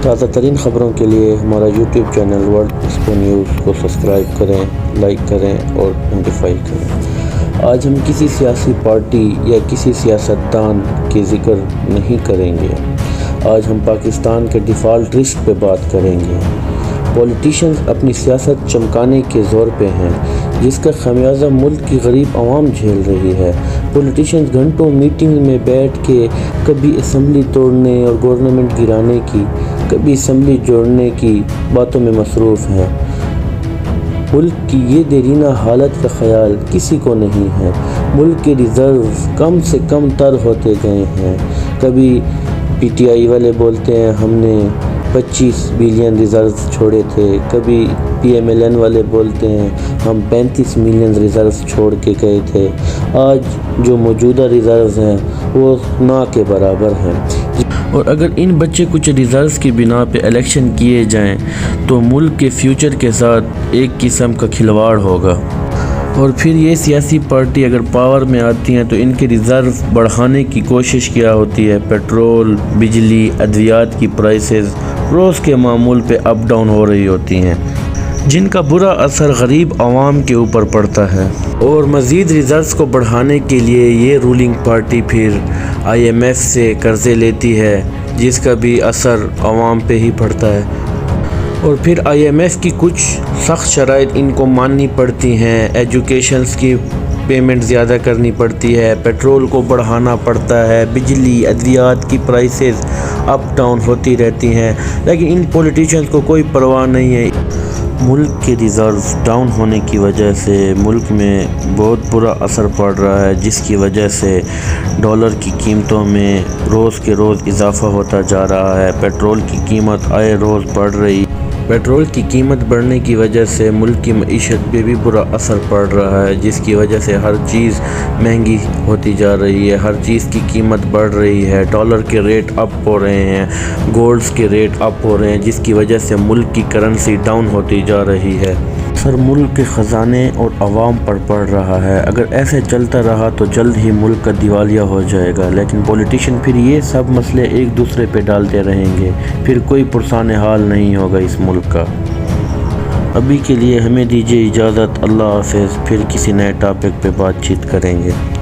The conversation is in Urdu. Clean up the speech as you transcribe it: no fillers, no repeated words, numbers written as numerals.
تازہ ترین خبروں کے لیے ہمارا YouTube channel world expo news کو سبسکرائب کریں، لائک کریں اور نوٹیفائی کریں۔ آج ہم کسی سیاسی پارٹی یا کسی سیاستدان کے ذکر نہیں کریں گے۔ آج ہم پاکستان کے ڈیفالٹ رسک پہ بات کریں گے۔ پولیٹیشنز اپنی سیاست چمکانے کے زور پہ ہیں، جس کا خمیازہ ملک کی غریب عوام جھیل رہی ہے۔ پولیٹیشنز گھنٹوں میٹنگ میں بیٹھ کے کبھی اسمبلی توڑنے اور گورنمنٹ گرانے کی، کبھی اسمبلی جوڑنے کی باتوں میں مصروف ہیں۔ ملک کی یہ دیرینہ حالت کا خیال کسی کو نہیں ہے۔ ملک کے ریزروز کم سے کم تر ہوتے گئے ہیں۔ کبھی پی ٹی آئی والے بولتے ہیں ہم نے 25 بلین ریزروز چھوڑے تھے، کبھی پی ایم ایل این والے بولتے ہیں ہم 35 ملین ریزروز چھوڑ کے گئے تھے۔ آج جو موجودہ ریزروز ہیں وہ نہ کے برابر ہیں، اور اگر ان بچے کچھ ریزروز کی بنا پہ الیکشن کیے جائیں تو ملک کے فیوچر کے ساتھ ایک قسم کا کھلواڑ ہوگا۔ اور پھر یہ سیاسی پارٹی اگر پاور میں آتی ہیں تو ان کے ریزرو بڑھانے کی کوشش کیا ہوتی ہے۔ پیٹرول، بجلی، ادویات کی پرائسز روز کے معمول پہ اپ ڈاؤن ہو رہی ہوتی ہیں، جن کا برا اثر غریب عوام کے اوپر پڑتا ہے۔ اور مزید ریزروز کو بڑھانے کے لیے یہ رولنگ پارٹی پھر آئی ایم ایف سے قرضے لیتی ہے، جس کا بھی اثر عوام پہ ہی پڑتا ہے۔ اور پھر آئی ایم ایف کی کچھ سخت شرائط ان کو ماننی پڑتی ہیں۔ ایجوکیشنز کی پیمنٹ زیادہ کرنی پڑتی ہے، پیٹرول کو بڑھانا پڑتا ہے، بجلی، ادویات کی پرائسز اپ ڈاؤن ہوتی رہتی ہیں، لیکن ان پولیٹیشنز کو کوئی پرواہ نہیں ہے۔ ملک کے ریزروز ڈاؤن ہونے کی وجہ سے ملک میں بہت برا اثر پڑ رہا ہے، جس کی وجہ سے ڈالر کی قیمتوں میں روز کے روز اضافہ ہوتا جا رہا ہے۔ پیٹرول کی قیمت آئے روز بڑھ رہی ہے۔ پیٹرول کی قیمت بڑھنے کی وجہ سے ملک کی معیشت پہ بھی برا اثر پڑ رہا ہے، جس کی وجہ سے ہر چیز مہنگی ہوتی جا رہی ہے، ہر چیز کی قیمت بڑھ رہی ہے۔ ڈالر کے ریٹ اپ ہو رہے ہیں، گولڈز کے ریٹ اپ ہو رہے ہیں، جس کی وجہ سے ملک کی کرنسی ڈاؤن ہوتی جا رہی ہے۔ سر ملک کے خزانے اور عوام پر پڑ رہا ہے۔ اگر ایسے چلتا رہا تو جلد ہی ملک کا دیوالیہ ہو جائے گا، لیکن پولیٹیشین پھر یہ سب مسئلے ایک دوسرے پہ ڈالتے رہیں گے، پھر کوئی پرسان حال نہیں ہوگا اس ملک کا۔ ابھی کے لیے ہمیں دیجیے اجازت، اللہ حافظ، پھر کسی نئے ٹاپک پہ بات چیت کریں گے۔